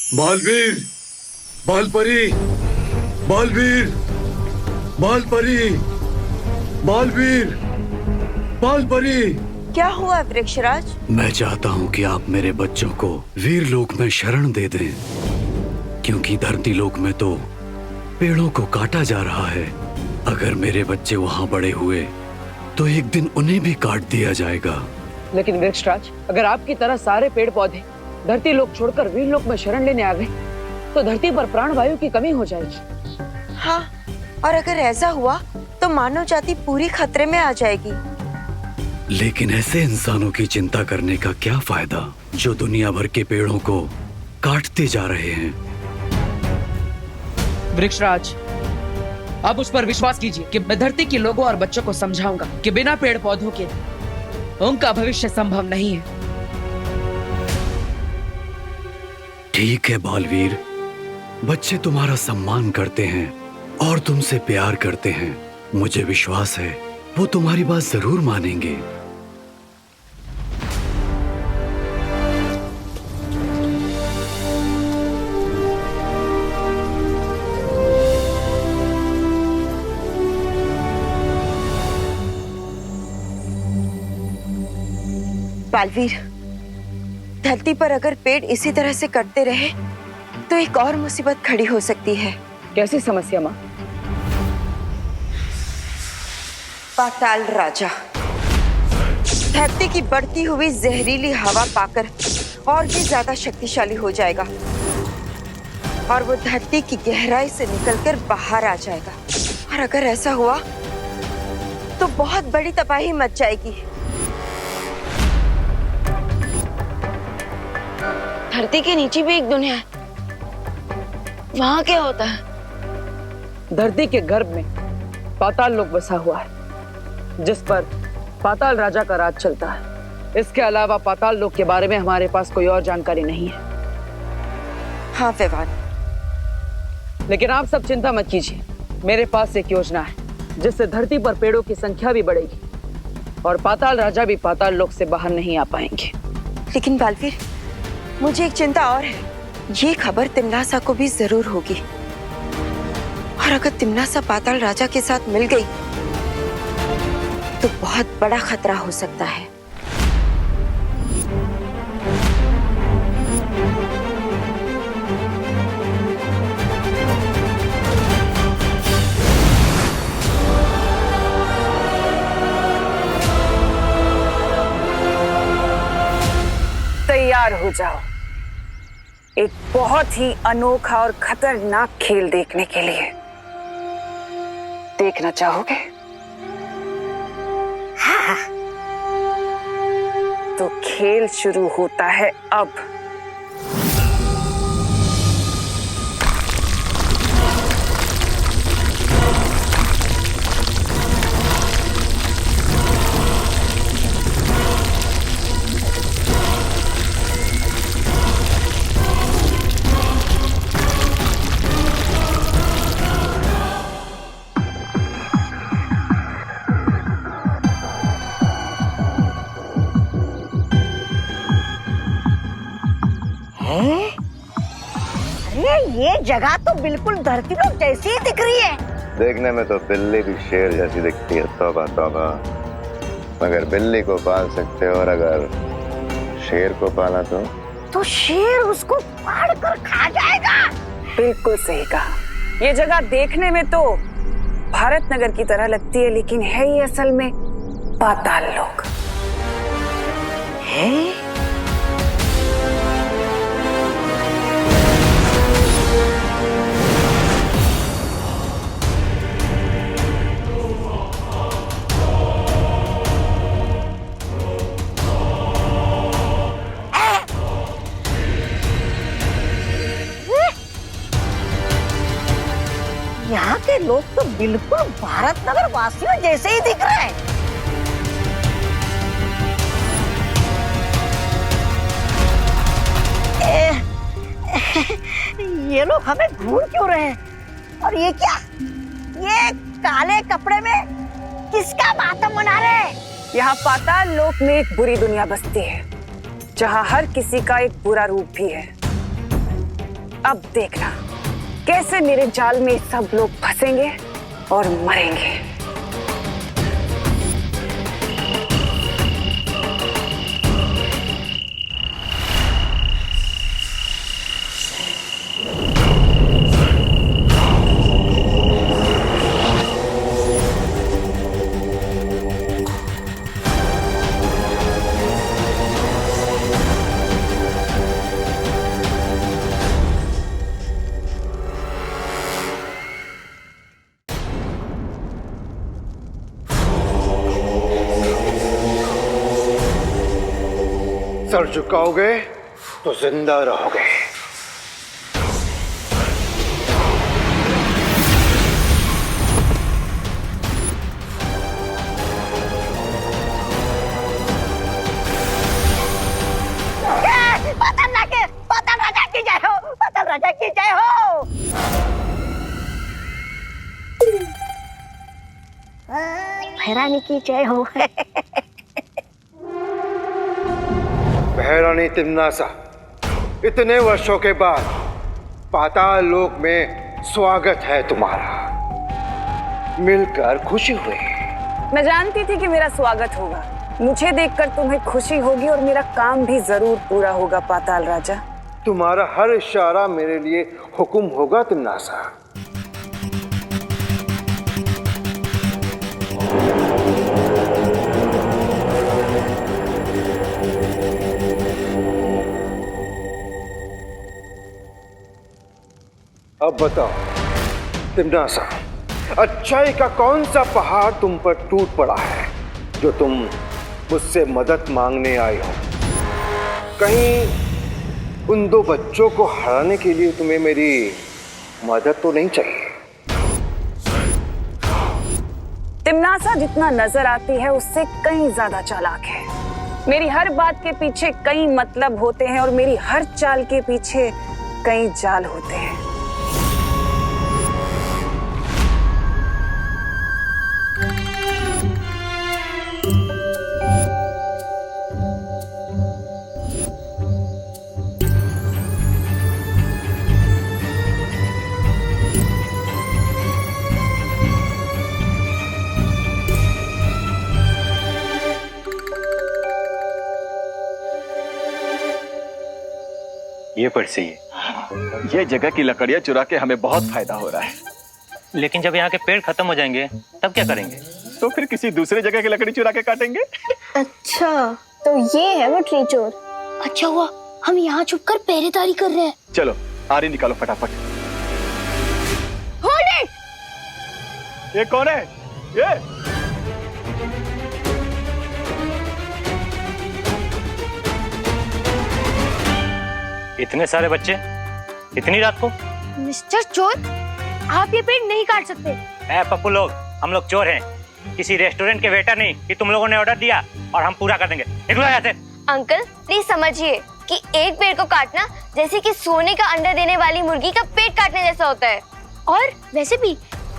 बालवीर, बालपरी, बालवीर, बालपरी, बालवीर, बालपरी। क्या हुआ वृक्षराज? मैं चाहता हूँ कि आप मेरे बच्चों को वीर लोक में शरण दे दें, क्योंकि धरती लोक में तो पेड़ों को काटा जा रहा है। अगर मेरे बच्चे वहाँ बड़े हुए तो एक दिन उन्हें भी काट दिया जाएगा। लेकिन वृक्षराज, अगर आपकी तरह सारे पेड़ पौधे धरती लोक छोड़कर वीर लोक में शरण लेने आ गए तो धरती पर प्राणवायु की कमी हो जाएगी। हाँ, और अगर ऐसा हुआ तो मानव जाति पूरी खतरे में आ जाएगी। लेकिन ऐसे इंसानों की चिंता करने का क्या फायदा जो दुनिया भर के पेड़ों को काटते जा रहे हैं। वृक्षराज, आप उस पर विश्वास कीजिए कि मैं धरती के लोगों और बच्चों को समझाऊंगा कि बिना पेड़ पौधों के उनका भविष्य संभव नहीं है। ठीक है बालवीर, बच्चे तुम्हारा सम्मान करते हैं और तुमसे प्यार करते हैं। मुझे विश्वास है वो तुम्हारी बात जरूर मानेंगे। बालवीर, धरती पर अगर पेड़ इसी तरह से कटते रहे तो एक और मुसीबत खड़ी हो सकती है। कैसी समस्या माँ? पाताल राजा धरती की बढ़ती हुई जहरीली हवा पाकर और भी ज्यादा शक्तिशाली हो जाएगा और वो धरती की गहराई से निकलकर बाहर आ जाएगा। और अगर ऐसा हुआ तो बहुत बड़ी तबाही मच जाएगी। धरती के नीचे भी एक दुनिया है, वहां क्या होता है? धरती के गर्भ में पाताल लोक बसा हुआ है, जिस पर पाताल राजा का राज चलता है। इसके अलावा पाताल लोक के बारे में हमारे पास कोई और जानकारी नहीं है। हाँ विवान, लेकिन आप सब चिंता मत कीजिए, मेरे पास एक योजना है जिससे धरती पर पेड़ों की संख्या भी बढ़ेगी और पाताल राजा भी पाताल लोक से बाहर नहीं आ पाएंगे। लेकिन बालवीर, मुझे एक चिंता और है। ये खबर तिमनासा को भी जरूर होगी और अगर तिमनासा पाताल राजा के साथ मिल गई तो बहुत बड़ा खतरा हो सकता है। तैयार हो जाओ एक बहुत ही अनोखा और खतरनाक खेल देखने के लिए। देखना चाहोगे? हाँ, तो खेल शुरू होता है अब। ये जगह तो बिल्कुल धरती लोक जैसी ही दिख रही है। देखने में तो बिल्ली भी शेर जैसी दिखती है। तौबा तौबा, मगर बिल्ली को पाल सकते हो और अगर शेर को पाला तो शेर उसको फाड़ कर खा जाएगा। बिल्कुल सही कहा। ये जगह देखने में तो भारत नगर की तरह लगती है, लेकिन है ये असल में पाताल लोक है। यहाँ के लोग तो बिल्कुल भारत नगर वासियों जैसे ही दिख रहे हैं। ये लोग हमें ढूंढ क्यों रहे हैं? और ये क्या, ये काले कपड़े में किसका मातम मना रहे हैं? यहाँ पाताल लोक में एक बुरी दुनिया बसती है, जहाँ हर किसी का एक बुरा रूप भी है। अब देखना कैसे मेरे जाल में सब लोग फंसेंगे और मरेंगे। सर झुकाओगे तो जिंदा रहोगे। पाताल राजा की जय हो, पाताल राजा की जय हो। भैरानी की जय हो। भैरानी तिम्नासा, इतने वर्षों के बाद पाताल लोक में स्वागत है तुम्हारा। मिलकर खुशी हुई। मैं जानती थी कि मेरा स्वागत होगा। मुझे देखकर तुम्हें खुशी होगी और मेरा काम भी जरूर पूरा होगा पाताल राजा। तुम्हारा हर इशारा मेरे लिए हुक्म होगा तिम्नासा। अब बताओ तिम्नासा, अच्छाई का कौन सा पहाड़ तुम पर टूट पड़ा है जो तुम मुझसे मदद मांगने आए हो? कहीं उन दो बच्चों को हराने के लिए तुम्हें मेरी मदद तो नहीं चाहिए? तिम्नासा जितना नजर आती है उससे कहीं ज्यादा चालाक है। मेरी हर बात के पीछे कई मतलब होते हैं और मेरी हर चाल के पीछे कई जाल होते हैं। ये पर्ची है। ये जगह की लकड़ियां चुरा के हमें बहुत फायदा हो रहा है। लेकिन जब यहाँ के पेड़ खत्म हो जाएंगे तब क्या करेंगे? तो फिर किसी दूसरे जगह की लकड़ी चुरा के काटेंगे। अच्छा, तो ये है वो ट्री चोर। अच्छा हुआ हम यहाँ छुपकर पहरेदारी कर रहे हैं। चलो आरी निकालो फटाफट। Hold it! ये कौन है? ये इतने सारे बच्चे इतनी रात को? मिस्टर चोर, आप ये पेड़ नहीं काट सकते। ए पप्पू लोग, हम लोग चोर हैं, किसी रेस्टोरेंट के वेटर नहीं कि तुम लोगों ने ऑर्डर दिया और हम पूरा कर देंगे। निकलो यहाँ से। अंकल प्लीज समझिए कि एक पेड़ को काटना जैसे कि सोने का अंडा देने वाली मुर्गी का पेट काटने जैसा होता है। और वैसे भी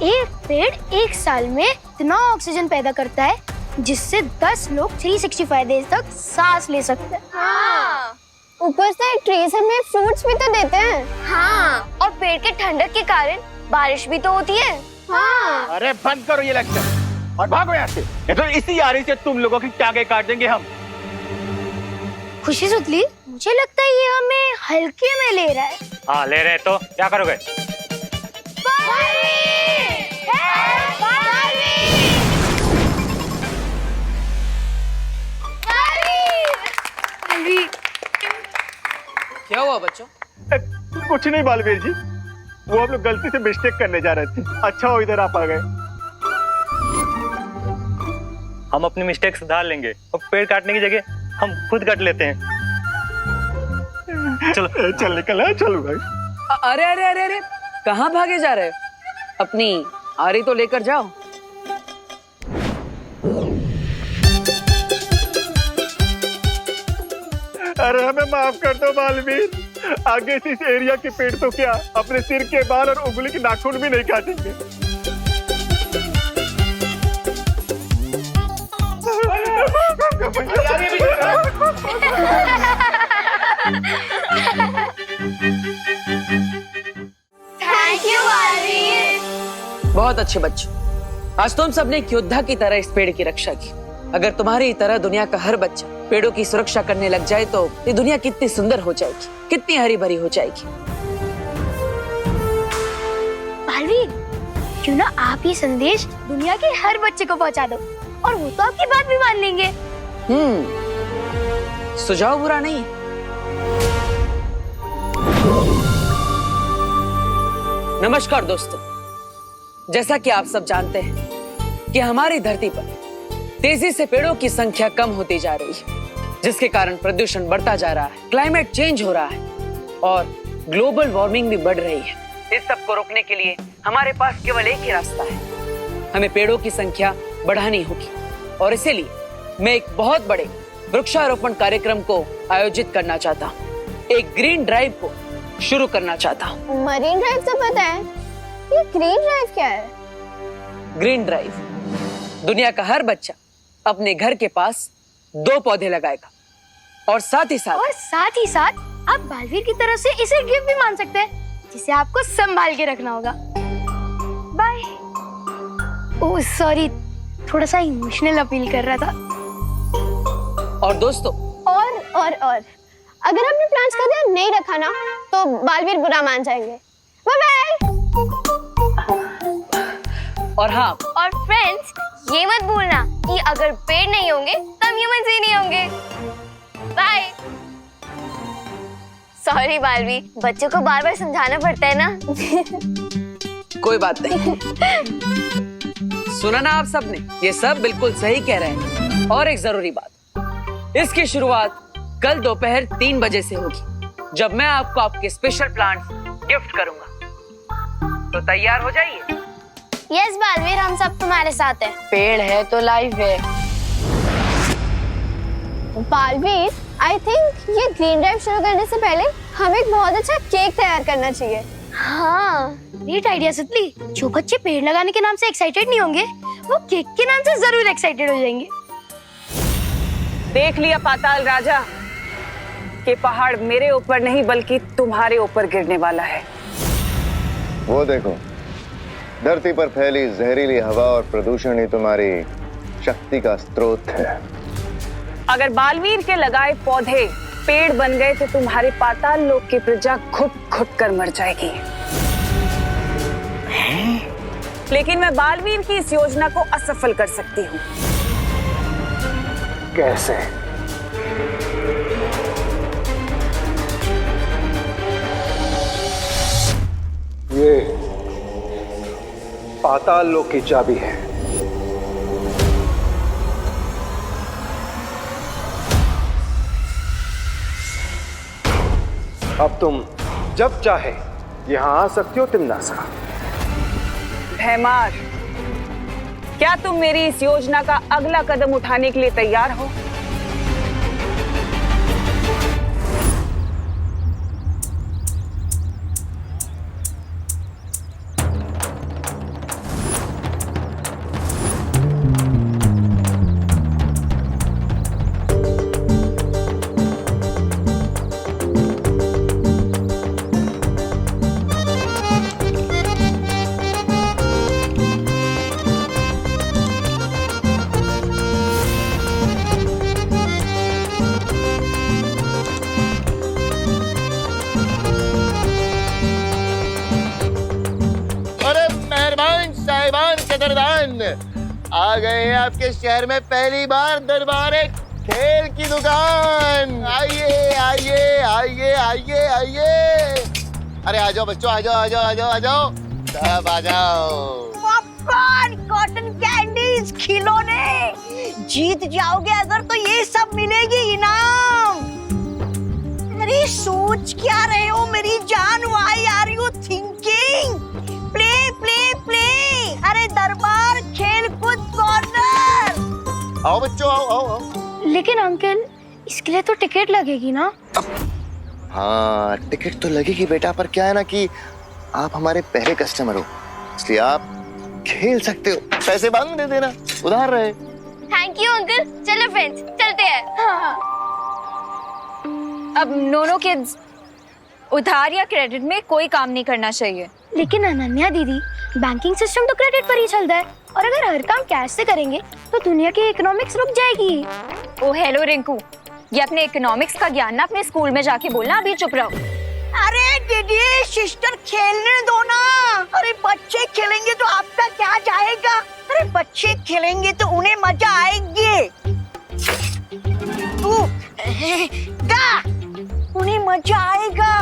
एक पेड़ एक साल में इतना ऑक्सीजन पैदा करता है जिससे 10 लोग 365 डेज तक सांस ले सकते हैं। हाँ। ऊपर से ट्रीज हमें फ्रूट्स भी तो देते हैं। हाँ। और पेड़ के ठंडक के कारण बारिश भी तो होती है। हाँ। अरे बंद करो ये लेक्चर और भागो यहाँ से। ये तो इसी आरी से तुम लोगों की टांगे काट देंगे हम। खुशी सुतली, मुझे लगता है ये हमें हल्के में ले रहा है। हाँ ले रहे तो क्या करोगे? क्या हुआ बच्चों? कुछ नहीं बालवीर जी, वो हम लोग गलती से मिस्टेक करने जा रहे थे। अच्छा हो इधर आप आ गए। हम अपनी मिस्टेक सुधार लेंगे और पेड़ काटने की जगह हम खुद काट लेते हैं। चलो चल निकल है। चलो भाई। अरे अरे अरे अरे, कहाँ भागे जा रहे हो? अपनी आरी तो लेकर जाओ। अरे हमें माफ कर दो बालवीर, आगे से इस एरिया के पेड़ तो क्या अपने सिर के बाल और उंगली के नाखून भी नहीं काटेंगे। बहुत अच्छे बच्चों, आज तुम सबने एक योद्धा की तरह इस पेड़ की रक्षा की। अगर तुम्हारी तरह दुनिया का हर बच्चा पेड़ों की सुरक्षा करने लग जाए तो ये दुनिया कितनी सुंदर हो जाएगी, कितनी हरी भरी हो जाएगी। बालवीर, क्यों ना आप ये संदेश दुनिया के हर बच्चे को पहुंचा दो और वो तो आपकी बात भी मान लेंगे। सुझाव बुरा नहीं। नमस्कार दोस्तों, जैसा कि आप सब जानते हैं कि हमारी धरती पर तेजी से पेड़ों की संख्या कम होती जा रही है, जिसके कारण प्रदूषण बढ़ता जा रहा है, क्लाइमेट चेंज हो रहा है और ग्लोबल वार्मिंग भी बढ़ रही है। इस सब को रोकने के लिए हमारे पास केवल एक ही रास्ता है, हमें पेड़ों की संख्या बढ़ानी होगी। और इसीलिए मैं एक बहुत बड़े वृक्षारोपण कार्यक्रम को आयोजित करना चाहता हूँ, एक ग्रीन ड्राइव को शुरू करना चाहता हूँ। मरीन ड्राइव तो पता है, ये ग्रीन ड्राइव क्या है? ग्रीन ड्राइव, दुनिया का हर बच्चा अपने घर के पास 2 पौधे लगाएगा और साथ ही साथ आप बालवीर की तरफ से इसे गिफ्ट भी मान सकते हैं, जिसे आपको संभाल के रखना होगा। बाय। ओह सॉरी, थोड़ा सा इमोशनल अपील कर रहा था। और दोस्तों, और अगर आपने प्लान्स का ध्यान नहीं रखा ना तो बालवीर बुरा मान जाएंगे। Bye bye. और हाँ, और फ्रेंड्स, ये मत भूलना कि अगर पेड़ नहीं होंगे तब ह्यूमंस ही नहीं होंगे। बाय। सॉरी बालवीर, बच्चों को बार बार समझाना पड़ता है ना। कोई बात नहीं। सुना ना आप सबने, ये सब बिल्कुल सही कह रहे हैं। और एक जरूरी बात, इसकी शुरुआत कल दोपहर 3 बजे से होगी, जब मैं आपको आपके स्पेशल प्लांट्स गिफ्ट करूंगा। तो तैयार हो जाइए। यस बालवीर, हम सब तुम्हारे साथ हैं। पेड़ है तो लाइफ है। बालवीर, आई थिंक ये ग्रीन ड्राइव शुरू करने से पहले हमें एक बहुत अच्छा केक तैयार करना चाहिए। हाँ, ग्रेट आइडिया सुतली। जो बच्चे पेड़ लगाने के नाम से एक्साइटेड नहीं होंगे, वो केक के नाम से जरूर एक्साइटेड हो जाएंगे। देख लिया पाताल राजा कि पहाड़ मेरे ऊपर नहीं बल्कि तुम्हारे ऊपर गिरने वाला है। वो देखो, धरती पर फैली जहरीली हवा और प्रदूषण ही तुम्हारी शक्ति का स्रोत है। अगर बालवीर के लगाए पौधे पेड़ बन गए तो तुम्हारे पाताल लोक की प्रजा घुट कर मर जाएगी। लेकिन मैं बालवीर की इस योजना को असफल कर सकती हूँ। कैसे? ये पाताल लोक की चाबी है। अब तुम जब चाहे यहां आ सकती हो तिम्नासा। भैमार, क्या तुम मेरी इस योजना का अगला कदम उठाने के लिए तैयार हो? आ गए हैं आपके शहर में पहली बार दरबार खेल की दुकान। आइए आइए आइए आइए आइए। अरे आ जाओ बच्चों, आ जाओ आ जाओ आ जाओ आ जाओ, सब आ जाओ। पॉपकॉर्न, कॉटन कैंडीज, खिलौने। जीत जाओगे अगर तो ये सब मिलेगी इनाम। अरे सोच क्या रहे हो मेरी जान? Why are you thinking? Play play play. अरे दरबार खेल कूद कॉर्नर। आओ बच्चों, आओ आओ आओ। लेकिन अंकल, इसके लिए तो टिकट लगेगी ना? हाँ, टिकट तो लगेगी बेटा, पर क्या है ना कि आप हमारे पहले कस्टमर हो, इसलिए आप खेल सकते हो। पैसे बाद में दे देना, उधार रहे। Thank you uncle. चलो फ्रेंड्स, चलते हैं। हाँ। अब नोनो किड्स, उधार या क्रेडिट में कोई काम नहीं करना चाहिए। लेकिन अनन्या दीदी, बैंकिंग सिस्टम तो क्रेडिट पर ही चलता है और अगर हर काम कैश से करेंगे तो दुनिया की इकोनॉमिक्स रुक जाएगी। ओ हेलो रिंकू, ये अपने इकोनॉमिक्स का ज्ञान ना अपने स्कूल में जाके बोलना, अभी चुप रहो। अरे दीदी सिस्टर खेलने दो ना। अरे बच्चे खेलेंगे तो आपका क्या जाएगा? अरे बच्चे खेलेंगे तो उन्हें मजा आएगी। तू गा, उन्हें मजा आएगा।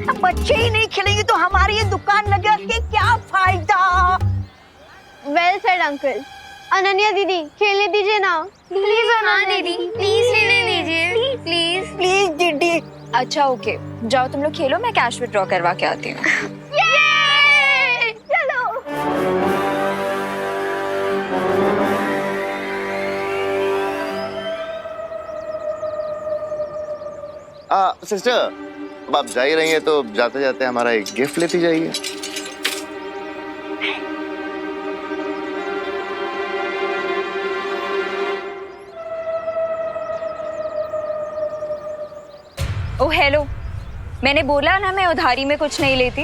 अब बच्चे ही नहीं खेलेंगे तो हमारी ये दुकान लगा के क्या फायदा? Well said uncle. अनन्या दीदी खेलने दीजिए ना प्लीज। अनन्या दीदी प्लीज खेलने दीजिए प्लीज प्लीज दीदी। अच्छा ओके, जाओ तुम लोग खेलो, मैं कैश विड्रॉ करवा के आती हूँ। चलो। सिस्टर, अब आप जा ही रही हैं तो जाते जाते हमारा एक गिफ्ट लेती जाइए। ओ हेलो, मैंने बोला ना मैं उधारी में कुछ नहीं लेती।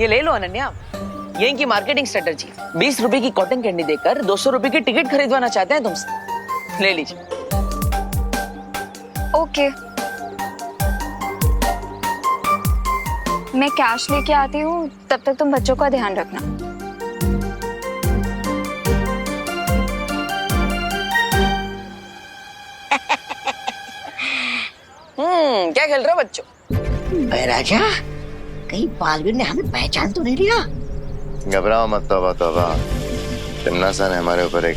ये ले लो अनन्या, ये इनकी मार्केटिंग स्ट्रेटजी। 20 रुपए की कॉटन कैंडी देकर 200 रुपए की टिकट खरीदवाना चाहते हैं तुमसे। ले लीजिए। ओके, मैं कैश लेके आती हूँ, तब तक तुम बच्चों का ध्यान रखना। क्या खेल रहे हो बच्चों? राजा, कहीं बालवीर ने हमें पहचान तो नहीं लिया? घबराओ मत, तौबा तौबा। तिमनासा ने हमारे ऊपर एक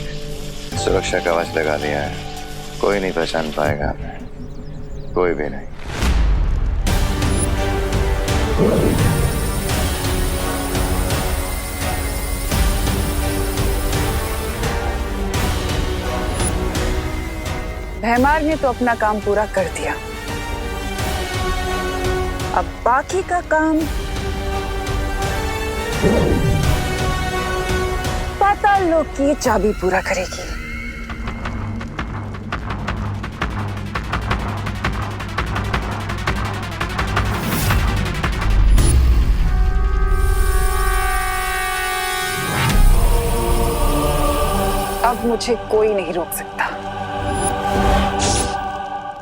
सुरक्षा कवच लगा दिया है, कोई नहीं पहचान पाएगा हमें, कोई भी नहीं। भैमार ने तो अपना काम पूरा कर दिया, अब बाकी का काम पाताल लोक की चाबी पूरा करेगी। अब मुझे कोई नहीं रोक सकता।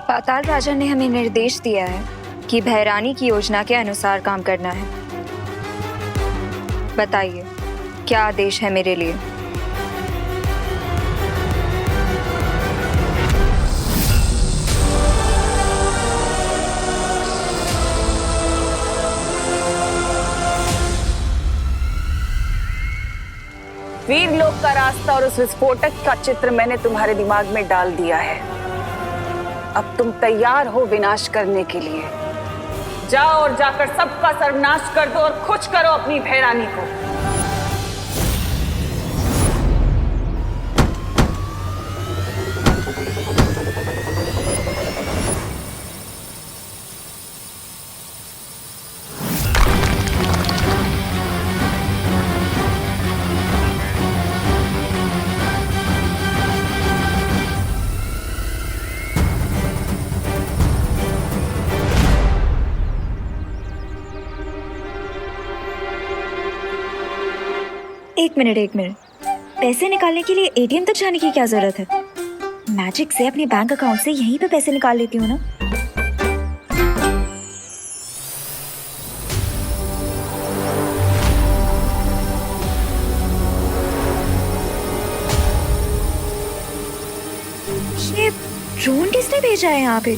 पाताल राजा ने हमें निर्देश दिया है कि भैरानी की योजना के अनुसार काम करना है। बताइए, क्या आदेश है मेरे लिए? वीरलोक का रास्ता और उस विस्फोटक का चित्र मैंने तुम्हारे दिमाग में डाल दिया है। अब तुम तैयार हो विनाश करने के लिए। जाओ और जाकर सबका सर्वनाश कर दो और खुश करो अपनी भैरानी को। एक मिनट, पैसे निकालने के लिए एटीएम तक जाने की क्या जरूरत है? मैजिक से अपने बैंक अकाउंट से यहीं पे पैसे निकाल लेती हूँ ना। ये ड्रोन किसने भेजा है यहाँ पे?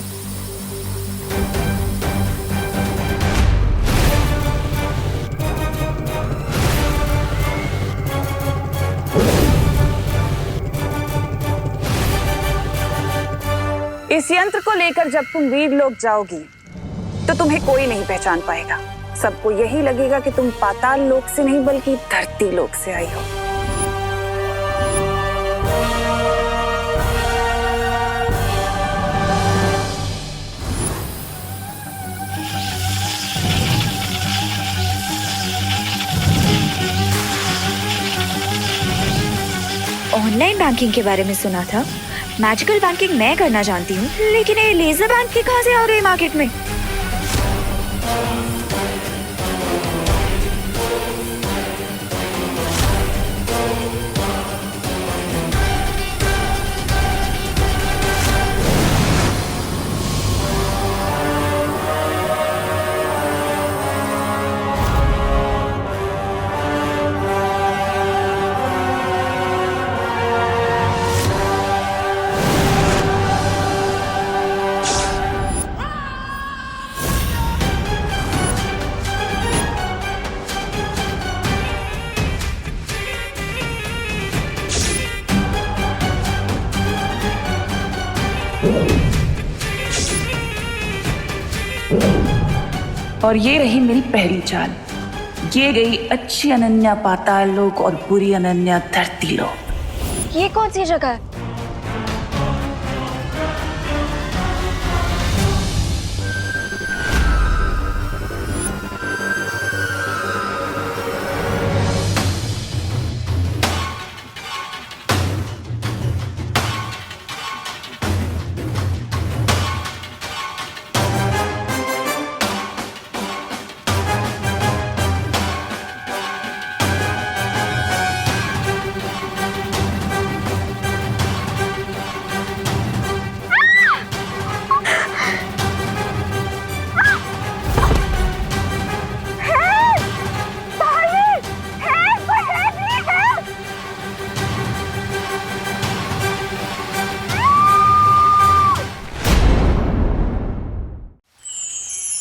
इस यंत्र को लेकर जब तुम वीरलोक जाओगी तो तुम्हें कोई नहीं पहचान पाएगा। सबको यही लगेगा कि तुम पाताल लोक से नहीं बल्कि धरती लोक से आई हो। ऑनलाइन बैंकिंग के बारे में सुना था, मैजिकल बैंकिंग मैं करना जानती हूँ, लेकिन ये लेजर बैंक के कहाँ से आ गए मार्केट में? और ये रही मेरी पहली चाल। ये गई अच्छी अनन्या पाताल लोक और बुरी अनन्या धरती लोक। ये कौन सी जगह है?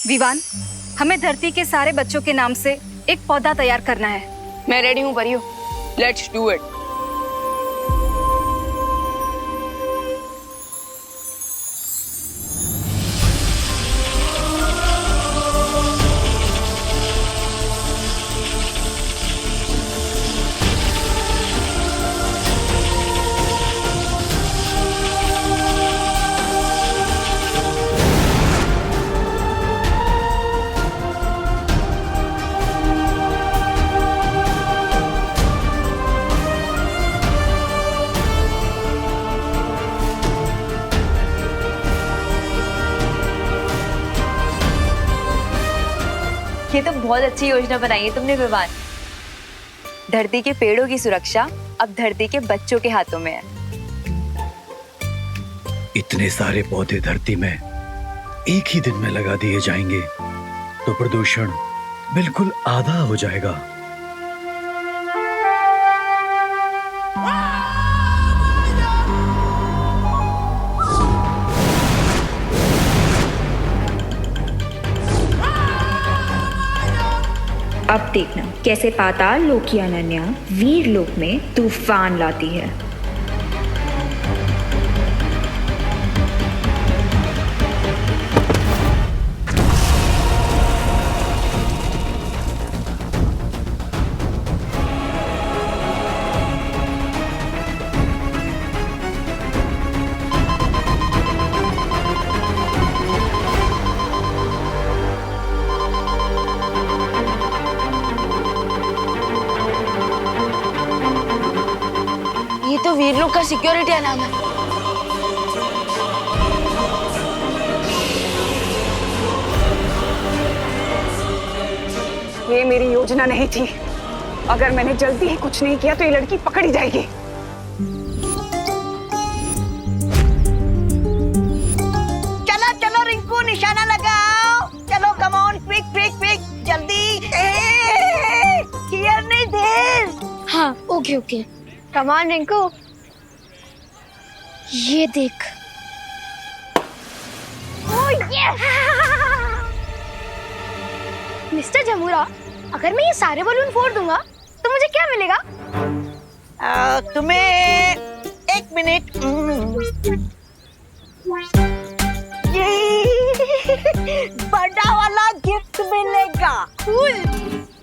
विवान, हमें धरती के सारे बच्चों के नाम से एक पौधा तैयार करना है। मैं रेडी हूँ परियो, लेट्स डू इट। ये तो बहुत अच्छी योजना बनाई है तुमने विवान। धरती के पेड़ों की सुरक्षा अब धरती के बच्चों के हाथों में है। इतने सारे पौधे धरती में एक ही दिन में लगा दिए जाएंगे तो प्रदूषण बिल्कुल आधा हो जाएगा। अब देखना कैसे पाताल लोक की अनन्या वीर लोक में तूफान लाती है। ये तो वीर लोग का सिक्योरिटी अलार्म है। ये मेरी योजना नहीं थी। अगर मैंने जल्दी ही कुछ नहीं किया तो ये लड़की पकड़ी जाएगी। चलो चलो रिंकू, निशाना लगाओ। चलो come on, quick quick quick, जल्दी। हियर नहीं देर। हाँ ओके ओके, कमान रिंकू, ये देख। Oh yes! मिस्टर जमूरा, अगर मैं ये सारे बलून फोड़ दूंगा तो मुझे क्या मिलेगा? तुम्हें 1 मिनट। ये बड़ा वाला गिफ्ट मिलेगा।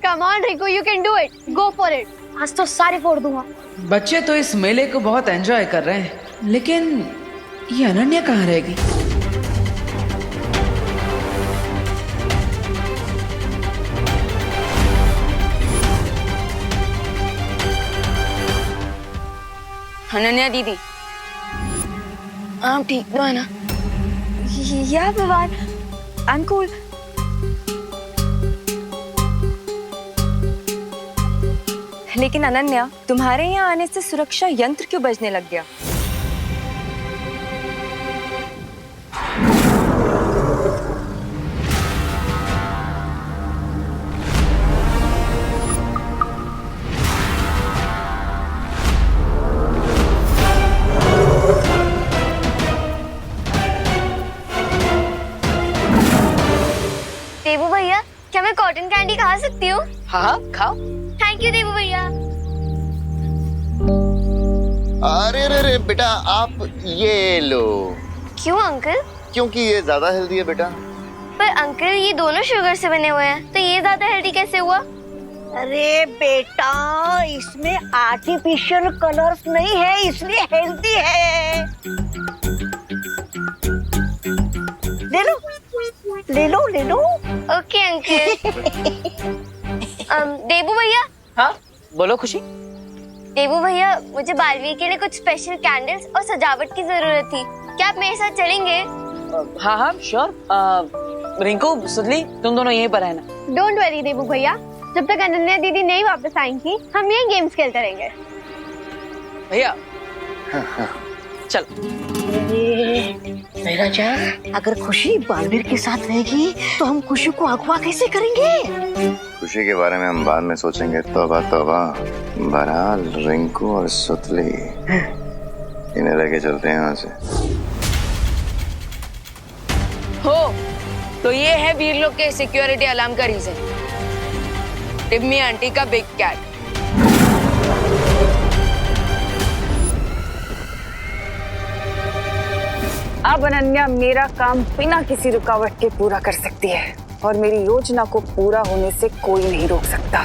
Come on Rinku, you can do it, go for it. आज तो सारे फोड़ दूंगा। बच्चे तो इस मेले को बहुत एंजॉय कर रहे हैं, लेकिन ये अनन्या कहाँ रहेगी? अनन्या दीदी, आप ठीक तो है ना? या विवान, आई एम कूल। लेकिन अनन्या, तुम्हारे यहाँ आने से सुरक्षा यंत्र क्यों बजने लग गया? देवू भैया, क्या मैं कॉटन कैंडी खा सकती हूँ? हाँ, खाओ। थैंक यू देवू भैया। अरे रे रे बेटा, आप ये लो। क्यों अंकल? क्योंकि ये ज्यादा हेल्दी है बेटा। पर अंकल, ये दोनों शुगर से बने हुए हैं, तो ये ज्यादा हेल्दी कैसे हुआ? अरे बेटा, इसमें आर्टिफिशियल कलर्स नहीं है, इसलिए हेल्दी है। ले लो, ले लो, ले लो। Okay uncle. देवू भैया। हाँ, बोलो खुशी। देवू भैया, मुझे बालवीर के लिए कुछ स्पेशल कैंडल्स और सजावट की जरूरत थी। क्या आप मेरे साथ चलेंगे? हाँ हाँ श्योर। रिंकू, सुधली, तुम दोनों यहीं पर रहना। डोंट वरी देवू भैया, जब तक अनन्या दीदी नहीं वापस आएंगी हम यही गेम्स खेलते रहेंगे। भैया चलो। राजा, अगर खुशी बालवीर के साथ रहेगी तो हम खुशी को अगवा कैसे करेंगे? खुशी के बारे में हम बाद में सोचेंगे। तौबा तौबा। बहरहाल रिंकू और सुतली इन्हें लेके चलते हैं यहाँ से। हो तो ये है वीरलोक के सिक्योरिटी अलार्म का रीजन। टिम्मी आंटी का बिग कैट। अब अनन्या मेरा काम बिना किसी रुकावट के पूरा कर सकती है और मेरी योजना को पूरा होने से कोई नहीं रोक सकता,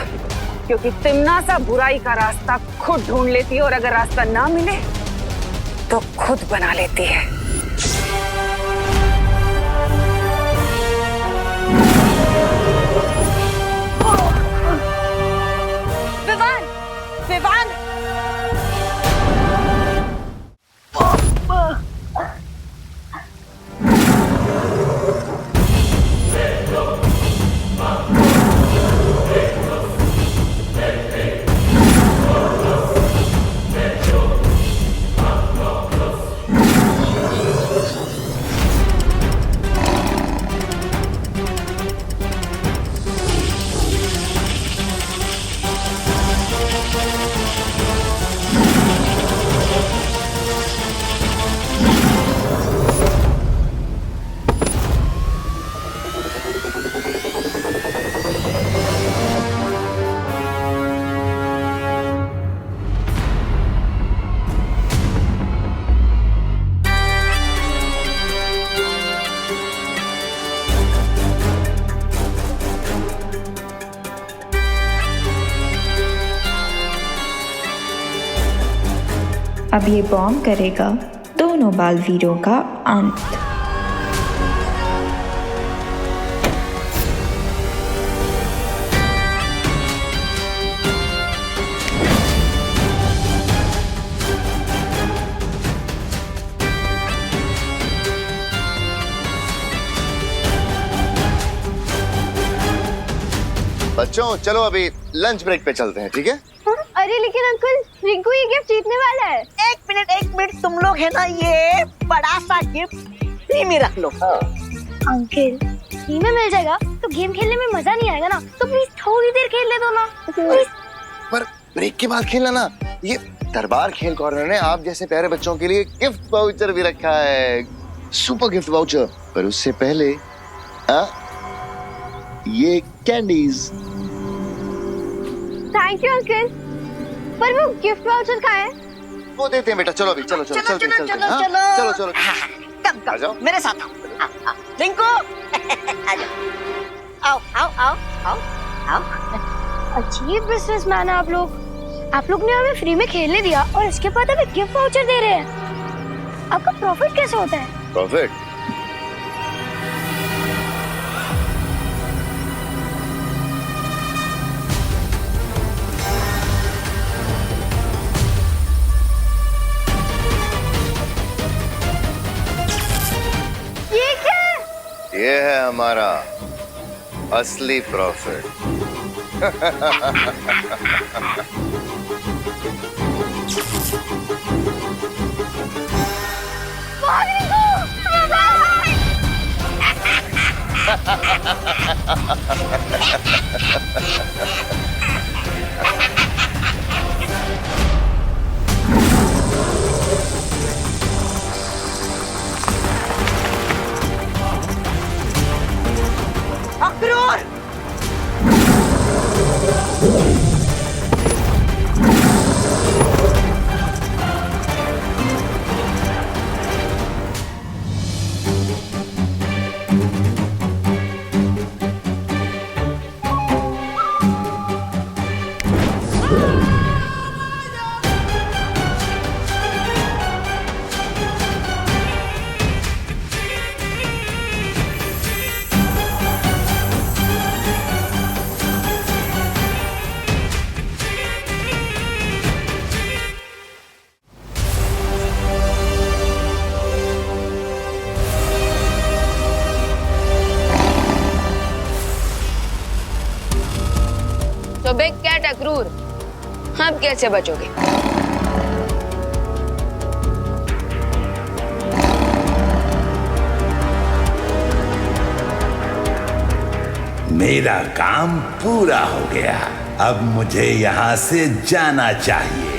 क्योंकि तिम्नासा बुराई का रास्ता खुद ढूंढ लेती है और अगर रास्ता ना मिले तो खुद बना लेती है। विवान, विवान। अब ये बॉम्ब करेगा दोनों बालवीरों का अंत। बच्चों चलो अभी लंच ब्रेक पे चलते हैं, ठीक है? अरे लेकिन अंकल, रिंकू ये गिफ्ट जीतने वाला है। एक मिनट, तुम लोग है ना, ये बड़ा सा गिफ्ट फ्री में रख लो। अंकल, फ्री में मिल जाएगा तो गेम खेलने में मजा नहीं आएगा ना, तो प्लीज थोड़ी देर खेल ले दो ना। पर ब्रेक के बाद खेलना ना। ये दरबार खेल कॉर्नर ने आप जैसे प्यारे बच्चों के लिए गिफ्ट वाउचर भी रखा है, सुपर गिफ्ट वाउचर। पर उससे पहले ये कैंडीज। थैंक यू अंकल, पर वो गिफ्ट वाउचर कहाँ है? वो देते हैं बेटा। चलो अभी चलो चलो चलो चलो चलो चलो। कम जाओ। मेरे साथ आओ। रिंकू आ जाओ। आओ आओ आओ आओ आओ। अजीब बिजनेसमैन है आप लोग ने हमें फ्री में खेलने दिया और इसके बाद हमें गिफ्ट वाउचर दे रहे हैं। आपका प्रॉफिट कैसे होता है? प्रॉफिट? ये है हमारा असली प्रॉफिट। अक्रूर! तो बिग कैट अक्रूर, अब कैसे बचोगे? मेरा काम पूरा हो गया, अब मुझे यहाँ से जाना चाहिए।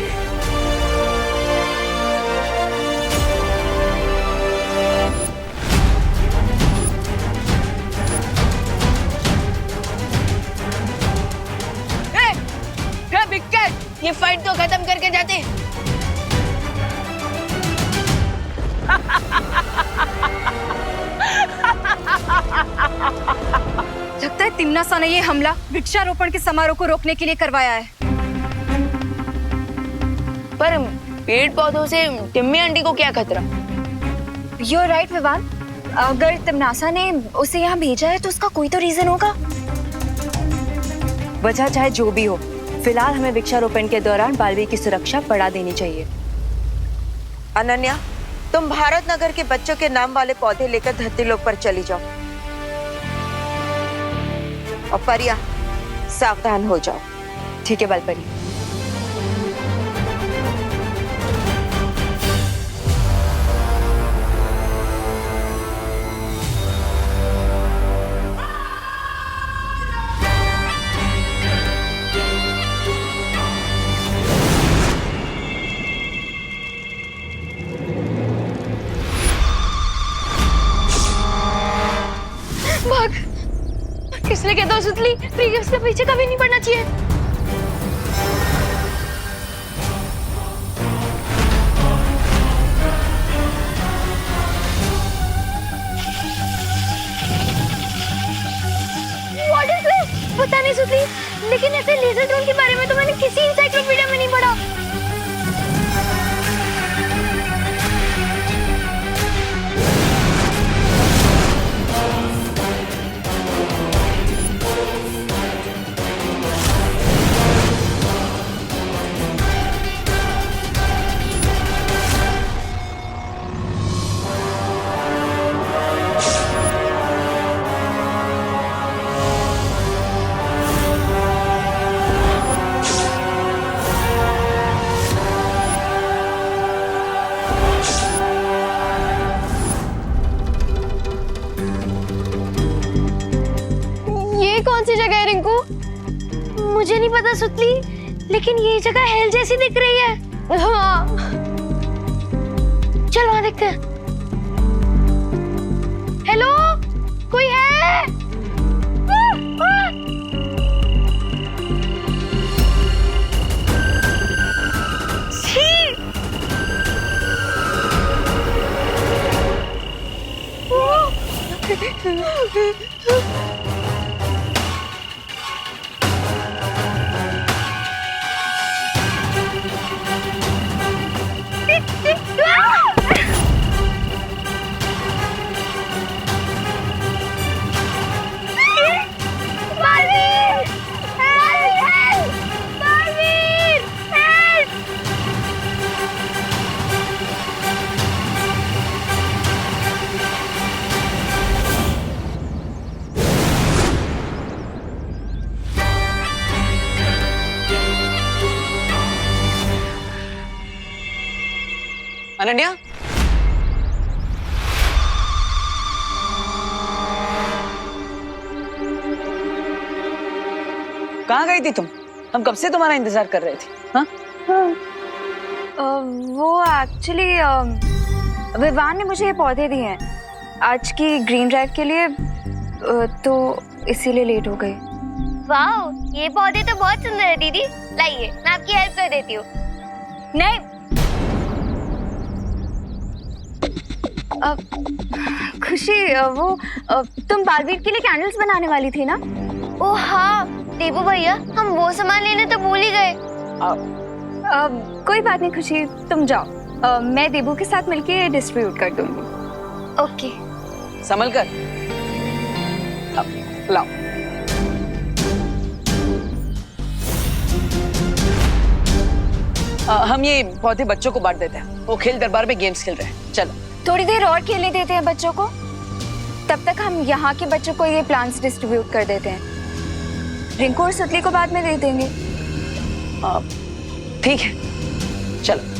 बिग कैट, ये फाइट तो खत्म करके जाते। लगता है तिम्नासा ने ये हमला वृक्षारोपण के समारोह को रोकने के लिए करवाया है। पर पेड़ पौधों से टिम्मी आंटी को क्या खतरा? You're right, Vivaan. अगर तिम्नासा ने उसे यहाँ भेजा है तो उसका कोई तो रीजन होगा। वजह चाहे जो भी हो, फिलहाल हमें वृक्षारोपण के दौरान बालवीर की सुरक्षा बढ़ा देनी चाहिए। अनन्या, तुम भारत नगर के बच्चों के नाम वाले पौधे लेकर धरती लोक पर चली जाओ। और परिया, सावधान हो जाओ। ठीक है बालपरी। इसलिए कहता हूँ सुतली, प्रिय उसके पीछे कभी नहीं पड़ना चाहिए। What is this? पता नहीं सुतली, लेकिन ऐसे लेजर ड्रोन के बारे में तो मैंने किसी एनसाइक्लोपीडिया में नहीं पढ़ा। कौन सी जगह है रिंकू? मुझे नहीं पता सुतली, लेकिन ये जगह हेल जैसी दिख रही है। हाँ, चल वहां देखते हैं। हेलो, कोई है? अनन्या, कहाँ गई थी तुम? हम कब से तुम्हारा इंतजार कर रहे थे। हाँ? वो एक्चुअली विवान ने मुझे ये पौधे दिए हैं आज की ग्रीन ड्राइव के लिए, तो इसीलिए लेट हो गई। वाओ, ये पौधे तो बहुत सुंदर है दीदी। लाइए, मैं आपकी हेल्प कर देती हूँ। नहीं, खुशी, वो तुम बालवीर के लिए कैंडल्स बनाने वाली थी ना? ओह हाँ देबू भैया, हम वो सामान लेने तो भूल ही गए। कोई बात नहीं खुशी, तुम जाओ, मैं देबू के साथ मिलके डिस्ट्रीब्यूट कर दूंगी। ओके। संभल कर। लाओ। हम ये पौधे बच्चों को बांट देते हैं, वो खेल दरबार में गेम्स खेल रहे हैं। चलो थोड़ी देर और खेलने देते हैं बच्चों को, तब तक हम यहाँ के बच्चों को ये प्लांट्स डिस्ट्रीब्यूट कर देते हैं। रिंकू और सुतली को बाद में दे देंगे। ठीक है, चलो।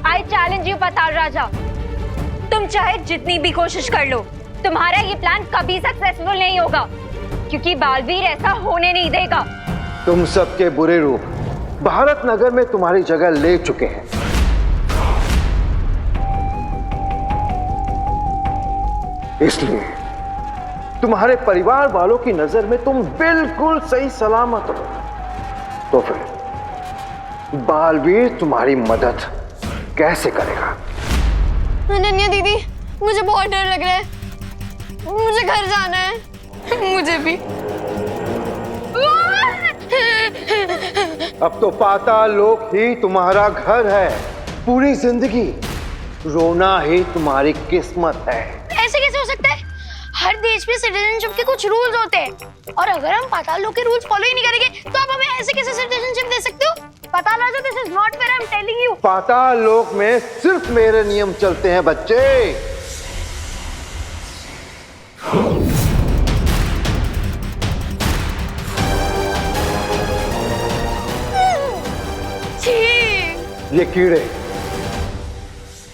I challenge you, पाताल राजा। तुम चाहे जितनी भी कोशिश कर लो, तुम्हारा ये प्लान कभी सक्सेसफुल नहीं होगा, क्योंकि बालवीर ऐसा होने नहीं देगा। तुम सबके बुरे रूप भारत नगर में तुम्हारी जगह ले चुके हैं। इसलिए तुम्हारे परिवार वालों की नजर में तुम बिल्कुल सही सलामत हो। तो फिर बालवीर तुम्हारी मदद कैसे करेगा? अनन्या दीदी, मुझे बहुत डर लग रहा है, मुझे घर जाना है। मुझे भी। अब तो पाताल लोक ही तुम्हारा घर है। पूरी जिंदगी रोना ही तुम्हारी किस्मत है। ऐसे कैसे हो सकता है? हर देश में सिटीजनशिप के कुछ रूल्स होते हैं, और अगर हम पाताल लोक के रूल्स फॉलो ही नहीं करेंगे तो आप हमें ऐसे कैसे सिटीजनशिप दे सकते हो? Patal Raja, this is not fair, I am telling you. Patal Lok में सिर्फ मेरे नियम चलते हैं बच्चे। ये कीड़े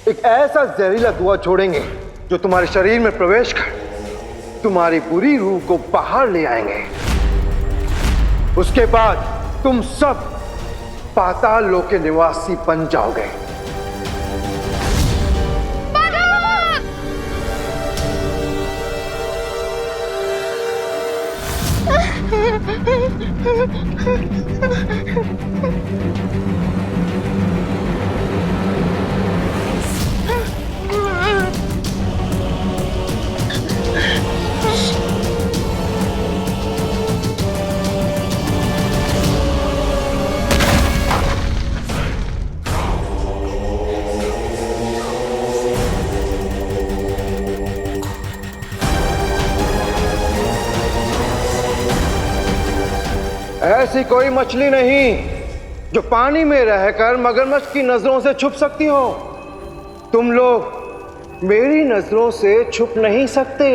एक ऐसा जहरीला धुआं छोड़ेंगे जो तुम्हारे शरीर में प्रवेश कर तुम्हारी बुरी रूह को बाहर ले आएंगे। उसके बाद तुम सब पाताल लोक के निवासी बन जाओगे। ऐसी कोई मछली नहीं जो पानी में रहकर मगरमच्छ की नजरों से छुप सकती हो। तुम लोग मेरी नजरों से छुप नहीं सकते।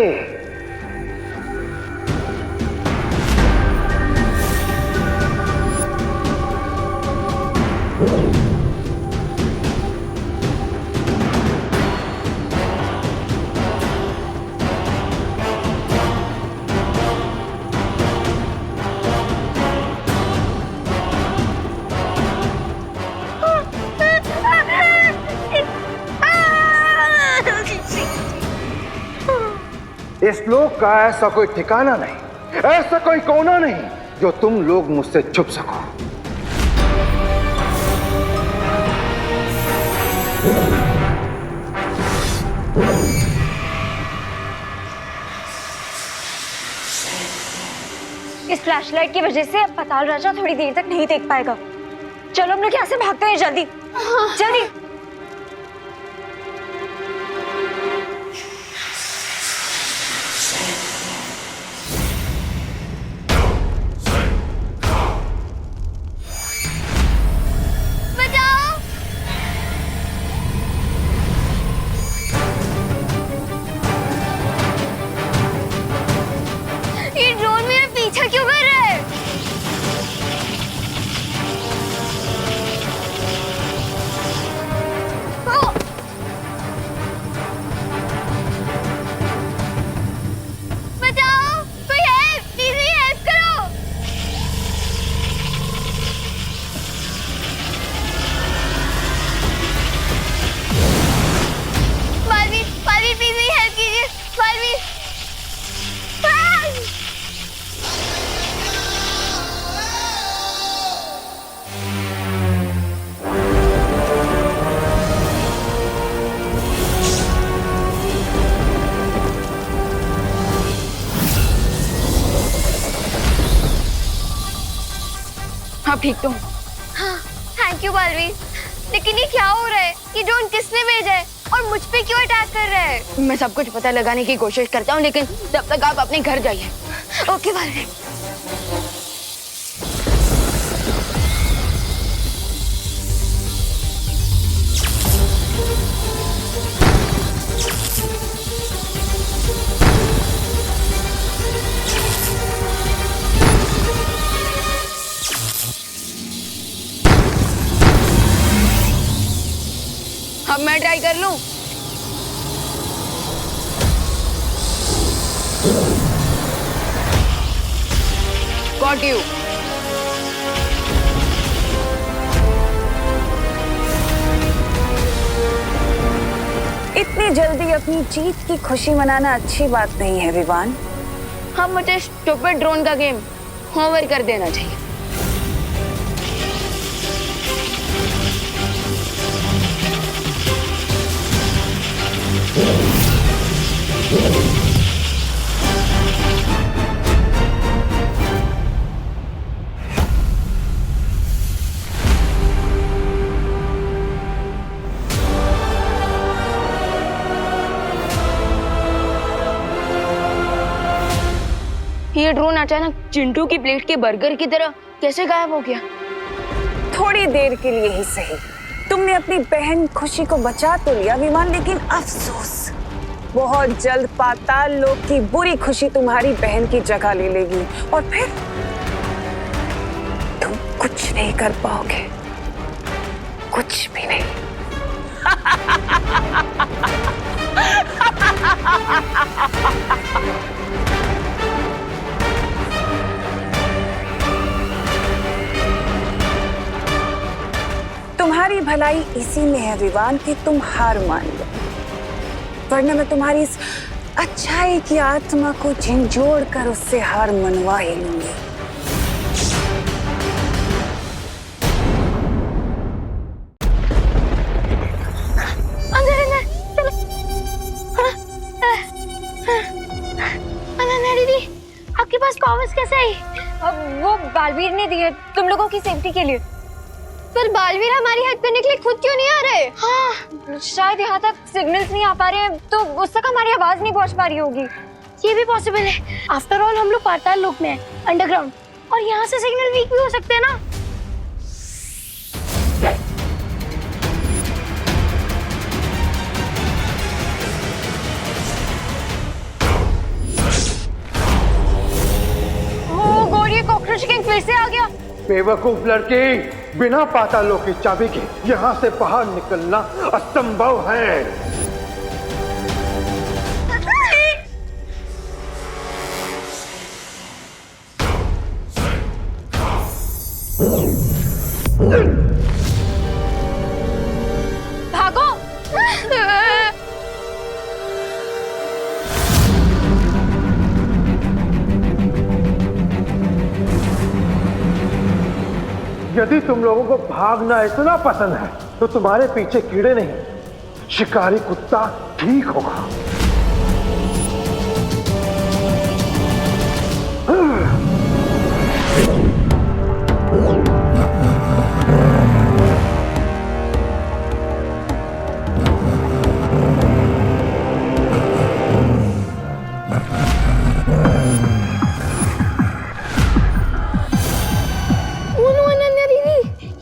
इस लोक का ऐसा कोई ठिकाना नहीं, ऐसा कोई कोना नहीं जो तुम लोग मुझसे छुप सको। इस फ्लैशलाइट की वजह से अब पाताल राजा थोड़ी देर तक नहीं देख पाएगा। चलो हम लोग यहाँ से भागते हैं, जल्दी जल्दी। ठीक तो हूँ। हाँ, थैंक यू बालवीर। लेकिन ये क्या हो रहा है? ये ड्रोन किसने भेजा है और मुझ पे क्यों अटैक कर रहा है? मैं सब कुछ पता लगाने की कोशिश करता हूँ, लेकिन तब तक आप अपने घर जाइए। ओके बालवीर। अब मैं ट्राई कर लूं। Got you. इतनी जल्दी अपनी जीत की खुशी मनाना अच्छी बात नहीं है विवान। हाँ, मुझे स्टूपिड ड्रोन का गेम ओवर कर देना चाहिए। ये ड्रोन अचानक चिंटू की प्लेट के बर्गर की तरह कैसे गायब हो गया? थोड़ी देर के लिए ही सही तुमने अपनी बहन खुशी को बचा तो लिया विमान, लेकिन अफसोस बहुत जल्द पाताल लोक की बुरी खुशी तुम्हारी बहन की जगह ले लेगी और फिर तुम कुछ नहीं कर पाओगे, कुछ भी नहीं। तुम्हारी भलाई इसी में है विवान कि तुम हार मान लो, वरना मैं तुम्हारी इस अच्छाई की आत्मा को झिंझोड़ कर उससे हार मनवा ही लूंगी। दीदी, आपके पास पावर्स कैसे आई? अब वो बालवीर ने दिए तुम लोगों की सेफ्टी के लिए। पर बालवीर हमारी हेल्प करने के लिए खुद क्यों नहीं आ रहे? हाँ, शायद यहाँ तक सिग्नल्स नहीं आ पा रहे हैं, तो उस तक हमारी आवाज नहीं पहुँच पा रही होगी। ये भी पॉसिबल है। आफ्टर ऑल हम लोग पाताल लोक में हैं, अंडरग्राउंड, और यहाँ से सिग्नल वीक भी हो सकते हैं ना। ओ गॉड, ये कॉकरोच किंग फिर से आ गया। बेवकूफ लड़की, बिना पाताल लोक की चाबी के यहाँ से बाहर निकलना असंभव है। भागो। यदि तुम लोगों को भागना इतना पसंद है तो तुम्हारे पीछे कीड़े नहीं, शिकारी कुत्ता ठीक होगा।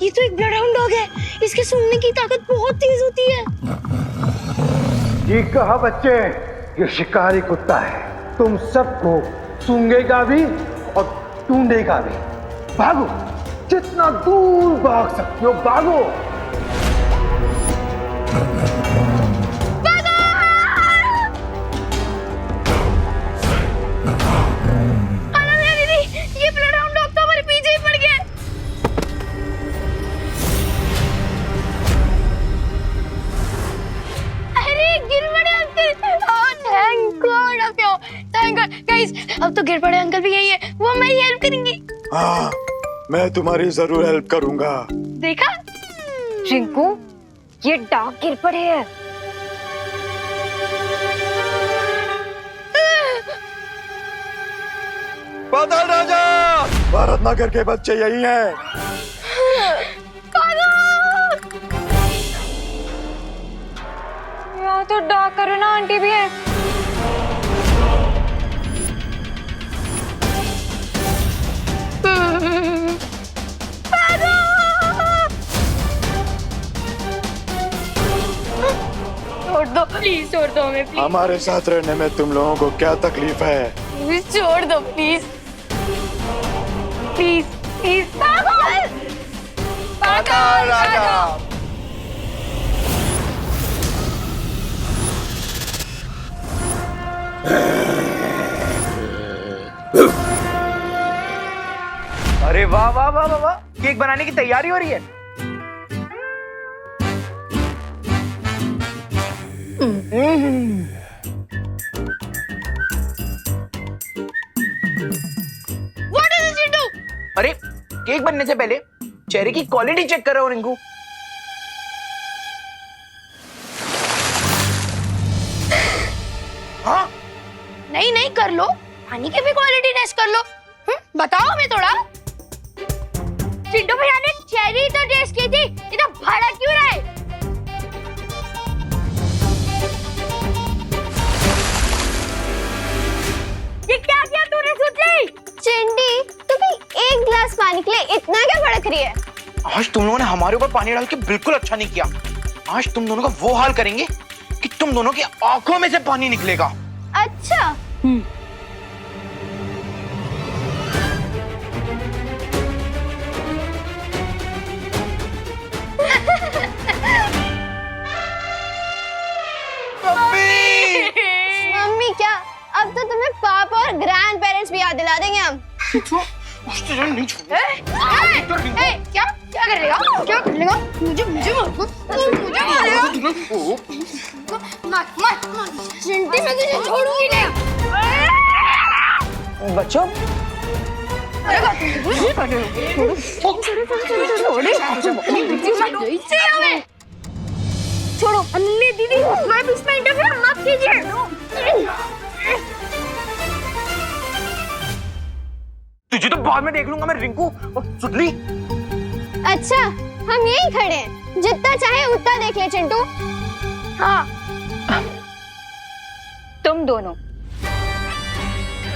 ये तो एक ब्लड हाउंड डॉग है, इसके सूंघने की ताकत बहुत तेज होती है। ठीक कहा बच्चे, ये शिकारी कुत्ता है, तुम सबको सूंघेगा भी और ढूंढेगा भी। भागो, जितना दूर भाग सकते हो भागो। ये ब्लड हाउंड डॉग तो हमारे पीछे ही पड़ गया। अरे गिर पड़े uncle. Thank God, thank God guys, अब तो गिर पड़े अंकल भी यही है, वो हमारी हेल्प करेंगे। हाँ, मैं तुम्हारी जरूर हेल्प करूंगा। देखा रिंकू, ये डॉग गिर पड़े हैं। पाताल राजा, भारत नगर के बच्चे यही हैं। तो डाक करो ना, आंटी भी है। छोड़ दो प्लीज, छोड़ दो हमें प्लीज। हमारे साथ रहने में तुम लोगों को क्या तकलीफ है? प्लीज छोड़ दो प्लीज, प्लीज प्लीज। पागल पागल राजा। अरे वाह वाह वाह वाह वाह, केक बनाने की तैयारी हो रही है। What is it, Chintu? अरे केक बनने से पहले चेहरे की क्वालिटी चेक कर रहा हूं रिंकू। हाँ नहीं नहीं कर लो, पानी की भी क्वालिटी टेस्ट कर लो। बताओ हमें थोड़ा। चिंटू भैया ने चेरी तो टेस्ट की थी, इतना भाड़ा क्यों रहा है? ये क्या किया तूने सुतली? चिंटी, तू भी एक गिलास पानी के लिए इतना क्या भड़क रही है? आज तुम लोगों ने हमारे ऊपर पानी डाल के बिल्कुल अच्छा नहीं किया। आज तुम दोनों का वो हाल करेंगे कि तुम दोनों की आंखों में से पानी निकलेगा। अच्छा। मम्मी क्या? अब तो तुम्हें पापा और ग्रैंड पेरेंट्स भी याद दिला देंगे हम। क्या क्या कर लेगा? क्या कर लेगा? मुझे मुझे मुझे मारेगा। चिंटी मैं तुझे छोड़ूंगी नहीं। बच्चों छोड़ो अन्नी दीदी, मैं भी इसमें इंटरफेयर मत कीजिए। तुझे तो बाद में देख लूंगा मैं रिंकू। सुतली अच्छा हम यहीं खड़े हैं, जितना चाहे उतना देख ले चिंटू। हाँ तुम दोनों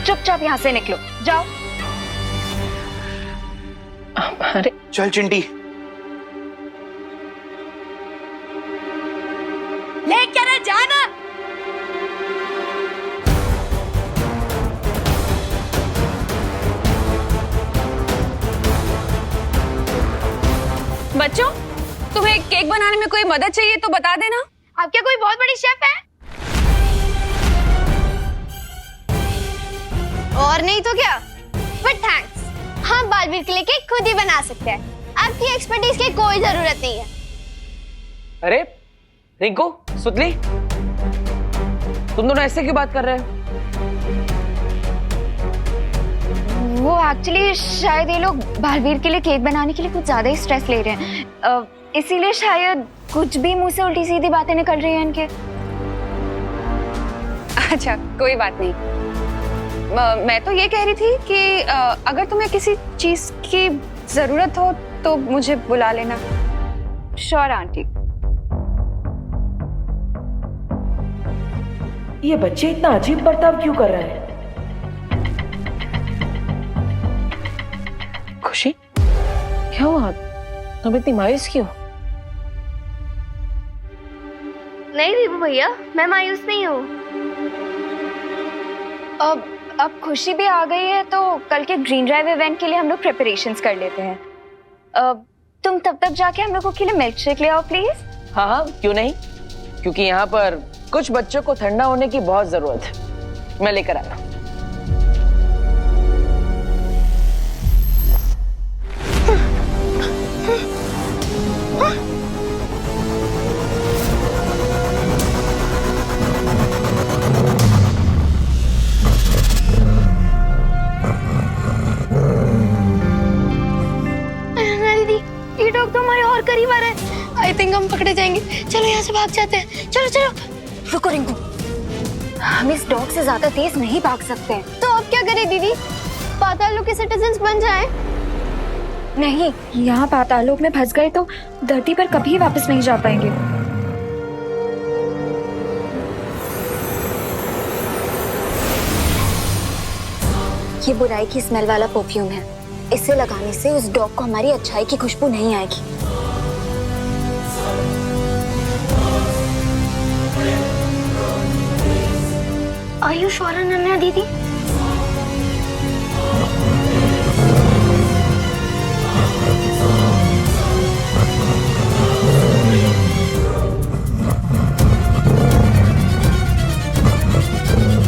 चुपचाप यहाँ से निकलो, जाओ। अरे चल चिंटी। लेकर जाना। बच्चों, तुम्हें केक बनाने में कोई मदद चाहिए तो बता देना। आप क्या कोई बहुत बड़ी शेफ है? और नहीं तो क्या? बट थैंक्स, हम बालवीर के लिए केक खुद ही बना सकते हैं। आपकी एक्सपर्टीज की कोई जरूरत नहीं है। अरे रिंकू, सुतली, तुम दोनों ऐसे क्यों बात कर रहे हो? वो एक्चुअली शायद ये लोग बालवीर के लिए केक बनाने के लिए कुछ ज्यादा ही स्ट्रेस ले रहे हैं, इसीलिए शायद कुछ भी मुंह से उल्टी सीधी बातें निकल रही हैं इनके। अच्छा कोई बात नहीं। मैं तो ये कह रही थी कि अगर तुम्हें किसी चीज की जरूरत हो तो मुझे बुला लेना। Sure aunty. ये बच्चे इतना अजीब बर्ताव क्यों कर रहे हैं? खुशी, क्या हुआ? तुम इतनी मायूस क्यों? नहीं दीपू भैया, मैं मायूस नहीं हूँ। अब खुशी भी आ गई है तो कल के ग्रीन ड्राइव इवेंट के लिए हम लोग प्रिपरेशंस कर लेते हैं। तुम तब तक जाके हम लोगों के लिए मिल्क शेक ले आओ प्लीज। हाँ क्यों नहीं, क्योंकि यहाँ पर कुछ बच्चों को ठंडा होने की बहुत जरूरत है। मैं लेकर आता हूँ। ये डॉग तो हमारे और करीब आ रहा है। आई थिंक हम पकड़े जाएंगे। चलो यहाँ से भाग जाते हैं। चलो चलो। रुको रिंकू, हम इस डॉग से ज्यादा तेज नहीं भाग सकते हैं। तो अब क्या करें दीदी? पाताल लोक के सिटीजन्स बन जाएं? नहीं, यहाँ पाताल लोक में फंस गए तो धरती पर कभी वापस नहीं जा पाएंगे। ये बुराई की स्मेल वाला परफ्यूम है। इसे लगाने से उस डॉग को हमारी अच्छाई की खुशबू नहीं आएगी। Are you sure, अनन्या दीदी?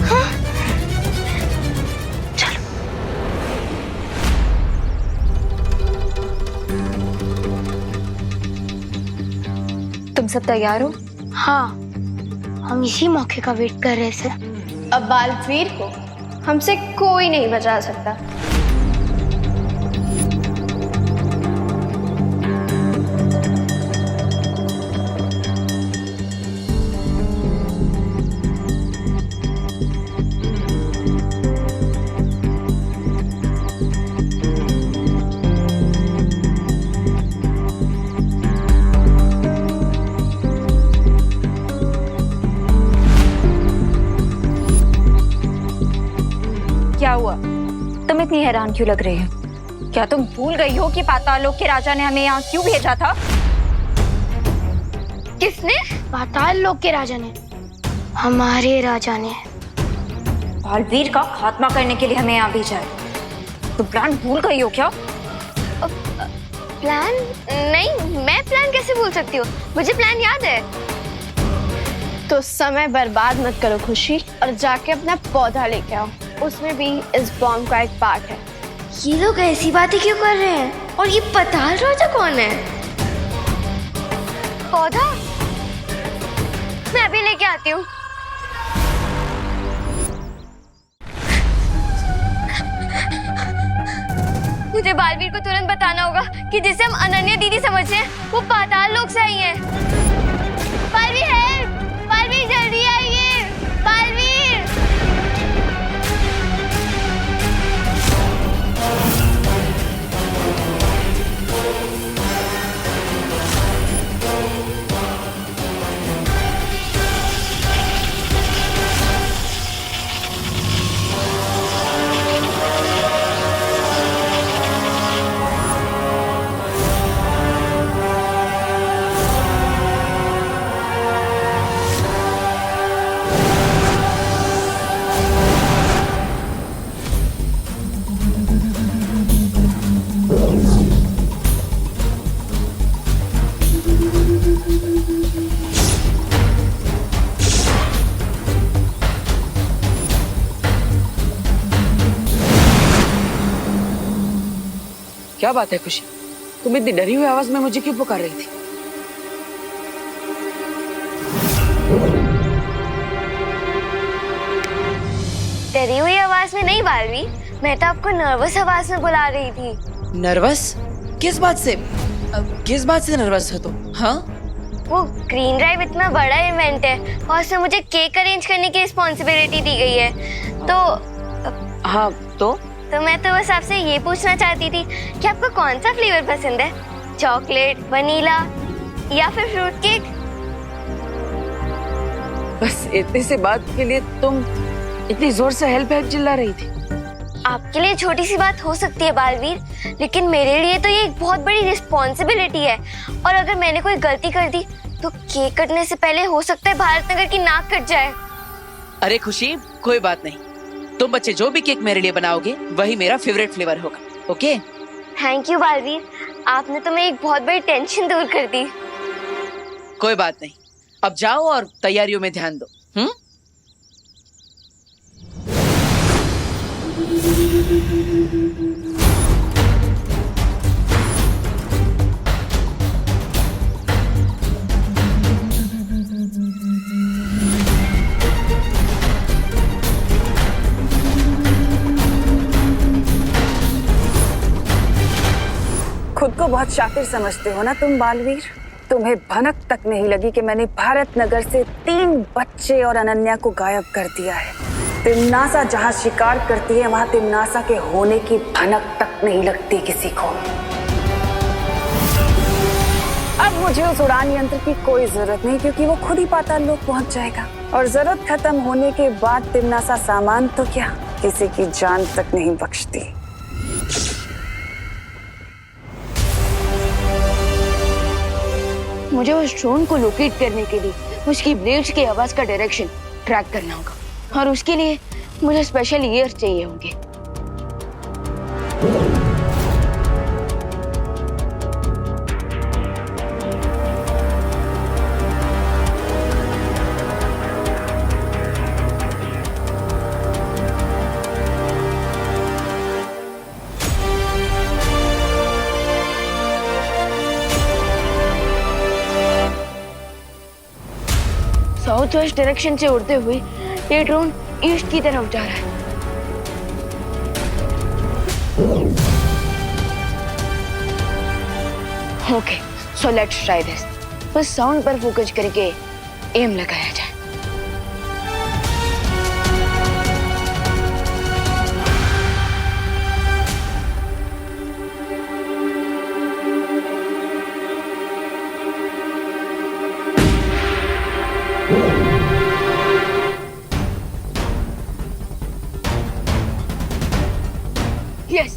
हाँ? चलो। तुम सब तैयार हो? हाँ, हम इसी मौके का वेट कर रहे थे। अब बालवीर को हमसे कोई नहीं बचा सकता। क्या हुआ? तुम इतनी हैरान क्यों लग रही हो? क्या तुम भूल गई हो कि पाताल लोक के राजा ने हमें यहाँ क्यों भेजा था? किसने? पाताल लोक के राजा ने, हमारे राजा ने बालवीर का खात्मा करने के लिए हमें यहाँ भेजा है। तुम प्लान भूल गई हो क्या? प्लान? नहीं, मैं प्लान कैसे भूल सकती हूँ? मुझे प्लान याद है। तो समय बर्बाद मत करो खुशी, और जाके अपना पौधा लेके आओ। उसमें भी इस बॉम्ब का एक पार्ट है। ये लोग ऐसी बातें क्यों कर रहे हैं? और ये पाताल राजा कौन है? पौधा? मैं अभी लेके आती हूँ। मुझे बालवीर को तुरंत बताना होगा कि जिसे हम अनन्या दीदी समझते हैं वो पाताल लोक से आई है। बालवीर है, बालवीर जल्दी आइए, बालवीर। क्या बात है खुशी? तुम इतनी डरी हुई आवाज में मुझे क्यों पुकार रही थी? डरी हुई आवाज में नहीं बालवीर, मैं तो आपको नर्वस आवाज में बुला रही थी। नर्वस? किस बात से? किस बात से नर्वस हो तुम? हाँ? वो ग्रीन ड्राइव इतना बड़ा इवेंट है और उसमें मुझे केक अरेंज करने की रिस्पॉन्सिबिलिटी दी गई है। तो हाँ, तो मैं तो बस आपसे ये पूछना चाहती थी कि आपको कौन सा फ्लेवर पसंद है? चॉकलेट, वनीला या फिर फ्रूट केक? बस इतनी सी बात के लिए तुम इतनी जोर से हेल्प हेल्प चिल्ला रही थी? आपके लिए छोटी सी बात हो सकती है बालवीर, लेकिन मेरे लिए तो ये एक बहुत बड़ी रिस्पॉन्सिबिलिटी है। और अगर मैंने कोई गलती कर दी तो केक कटने से पहले हो सकता है भारत नगर की नाक कट जाए। अरे खुशी, कोई बात नहीं। तुम बच्चे जो भी केक मेरे लिए बनाओगे वही मेरा फेवरेट फ्लेवर होगा। ओके? थैंक यू बालवीर, आपने तो मेरी एक बहुत बड़ी टेंशन दूर कर दी। कोई बात नहीं, अब जाओ और तैयारियों में ध्यान दो। खुद को बहुत शातिर समझते हो ना तुम बालवीर? तुम्हें भनक तक नहीं लगी कि मैंने भारत नगर से 3 बच्चे और अनन्या को गायब कर दिया है। तिमनासा जहाँ शिकार करती है वहाँ तिमनासा के होने की भनक तक नहीं लगती किसी को। अब मुझे उस उड़ान यंत्र की कोई जरूरत नहीं, क्योंकि वो खुद ही पाताल लोक पहुँच जाएगा। और जरूरत खत्म होने के बाद तिमनासा सामान तो क्या किसी की जान तक नहीं बख्शती। मुझे उस ड्रोन को लोकेट करने के लिए उसकी ब्लेड्स की आवाज का डायरेक्शन ट्रैक करना होगा और उसके लिए मुझे स्पेशल ईयर चाहिए होंगे। साउथ वेस्ट डायरेक्शन से उड़ते हुए ये ड्रोन ईस्ट की तरफ जा रहा है। Okay, so let's try this. बस साउंड पर फोकस करके एम लगाया जाए। यस,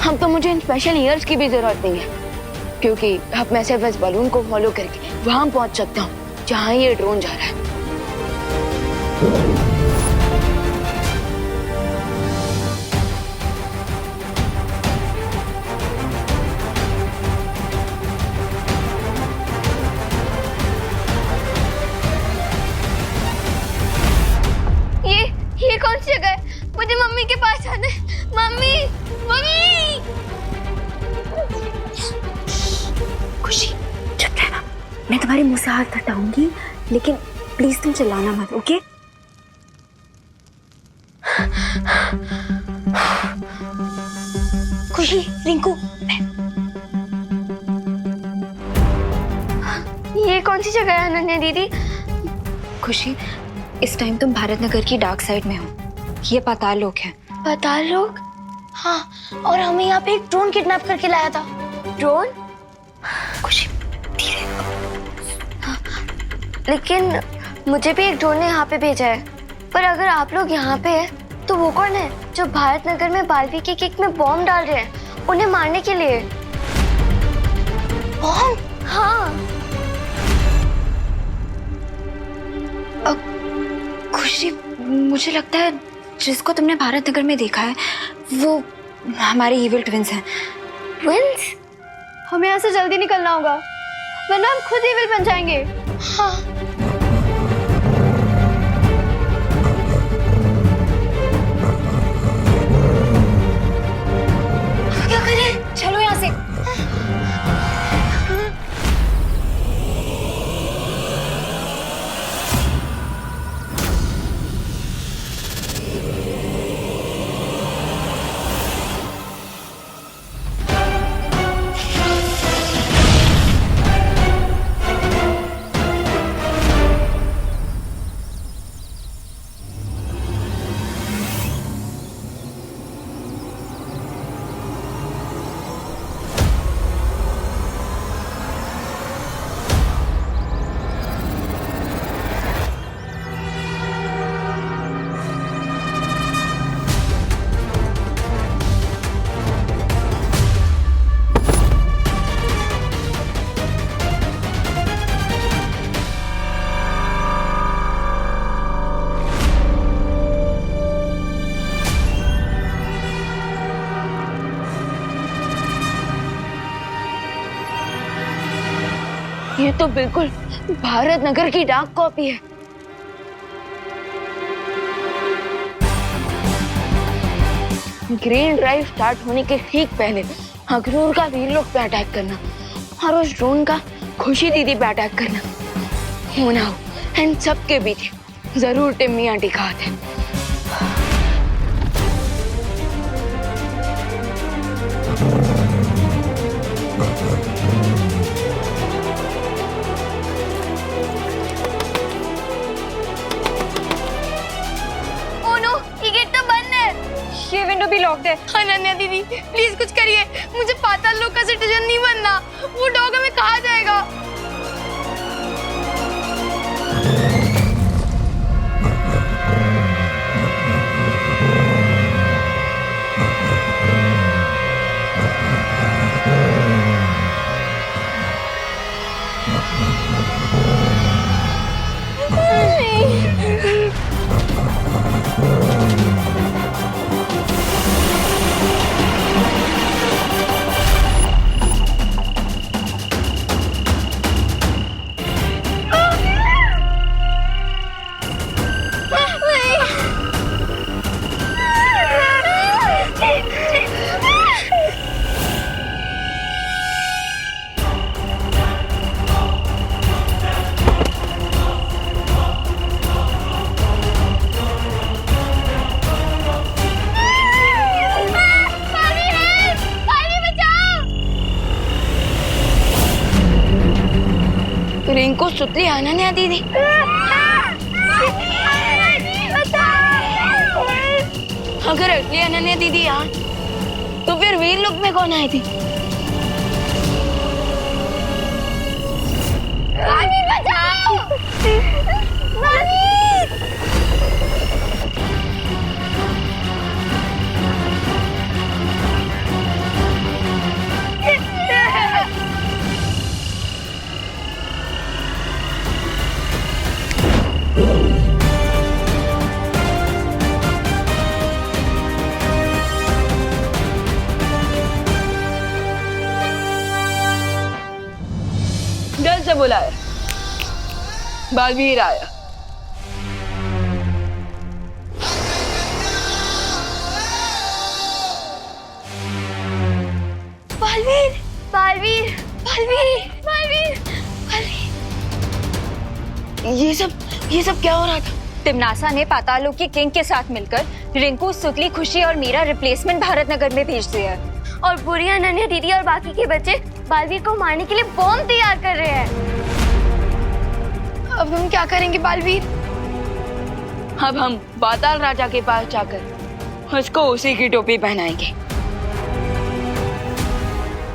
हम तो मुझे इन स्पेशल ईयर्स की भी जरूरत नहीं है, क्योंकि अब मैं सिर्फ इस बलून को फॉलो करके वहां पहुंच सकता हूँ जहां ये ड्रोन जा रहा है। ये कौन सी जगह है? मुझे मम्मी के पास जाना है। Mummy, mummy! खुशी, चुप रहना। मैं तुम्हारे मुंह से हाथ हटाऊंगी, लेकिन प्लीज तुम चिल्लाना मत, ओके? खुशी, रिंकू, ये कौन सी जगह है अनन्या दीदी? खुशी, इस टाइम तुम भारत नगर की डार्क साइड में हो। ये पाताल लोक है। पाताल लोक? हाँ, और हमें यहाँ पे एक ड्रोन किडनैप करके लाया था। ड्रोन? खुशी, धीरे। हाँ, लेकिन मुझे भी एक ड्रोन ने यहाँ पे भेजा है। पर अगर आप लोग यहाँ पे हैं, तो वो कौन है जो भारत नगर में बालवी के केक में बॉम्ब डाल रहे हैं उन्हें मारने के लिए? बॉम्ब? हाँ। खुशी, मुझे लगता है जिसको तुमने भारत नगर में देखा है वो हमारे इविल ट्विंस हैं। ट्विंस? हमें यहाँ से जल्दी निकलना होगा, वरना हम खुद इविल बन जाएंगे। हाँ। क्या करें? चलो यहाँ से। ये तो बिल्कुल भारत नगर की डाक कॉपी है। ग्रीन ड्राइव स्टार्ट होने के ठीक पहले अखनूर का वीरलोक पे अटैक करना और उस ड्रोन का खुशी दीदी पे अटैक करना होना हो, इन सब के बीच जरूर टिम्मी आंटी का हाथ है। ये विंडो भी लॉक्ड है। अनन्या दीदी, प्लीज कुछ करिए। मुझे पाताल लोक का सिटीजन नहीं बनना। वो डॉग हमें कहाँ जाएगा? रिंकू सुतली अनन्या दीदी। अगर असली अनन्या दीदी यहाँ तो फिर वीर लोक में कौन आई थी? नानी बचाओ! नानी! जल्द से बुलाया, बालवीर आया। बालवीर! बालवीर! बालवीर! बालवीर! ये सब क्या हो रहा था? तिमनासा ने पाताल लोक के किंग के साथ मिलकर रिंकू, सुतली, खुशी और मीरा रिप्लेसमेंट भारत नगर में भेज दिया है। और बुरी अनन्या दीदी और बाकी के बच्चे बालवीर को मारने के लिए बॉम्ब तैयार कर रहे हैं। अब हम क्या करेंगे बालवीर? अब हम पाताल राजा के पास जाकर उसको उसी की टोपी पहनाएंगे।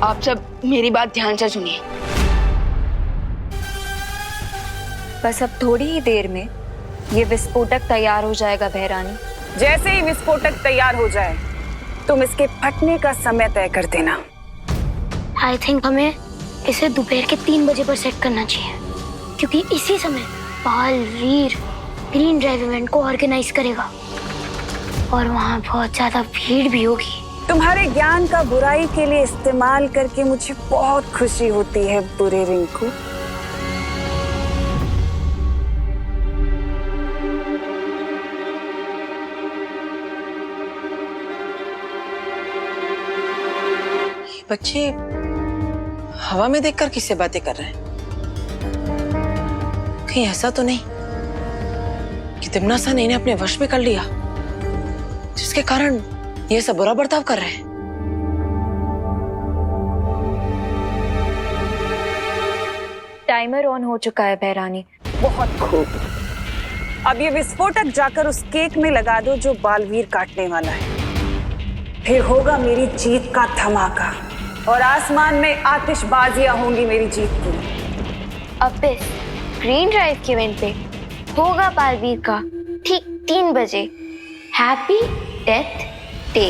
आप सब मेरी बात ध्यान से सुनिए। बस अब थोड़ी ही देर में ये विस्फोटक तैयार हो जाएगा बहरानी। जैसे ही विस्फोटक तैयार हो जाए तुम इसके फटने का समय तय कर देना। आई थिंक हमें इसे दोपहर के 3 बजे पर सेट करना चाहिए, क्योंकि इसी समय बालवीर ग्रीन ड्राइव इवेंट को ऑर्गेनाइज करेगा और वहाँ बहुत ज्यादा भीड़ भी होगी। तुम्हारे ज्ञान का बुराई के लिए इस्तेमाल करके मुझे बहुत खुशी होती है बुरे रिंकू। बच्चे हवा में देखकर किससे बातें कर रहे हैं? कहीं ऐसा तो नहीं कि तिमनासा ने इन्हें अपने वश में कर लिया, जिसके कारण ये सब बुरा बर्ताव कर रहे हैं? टाइमर ऑन हो चुका है बहरानी। बहुत खूब। अब ये विस्फोटक जाकर उस केक में लगा दो जो बालवीर काटने वाला है। फिर होगा मेरी जीत का धमाका और आसमान में आतिशबाजियां होंगी मेरी जीत की। अब इस ग्रीन ड्राइव के इवेंट पे होगा बालवीर का ठीक 3 बजे हैप्पी डेथ डे।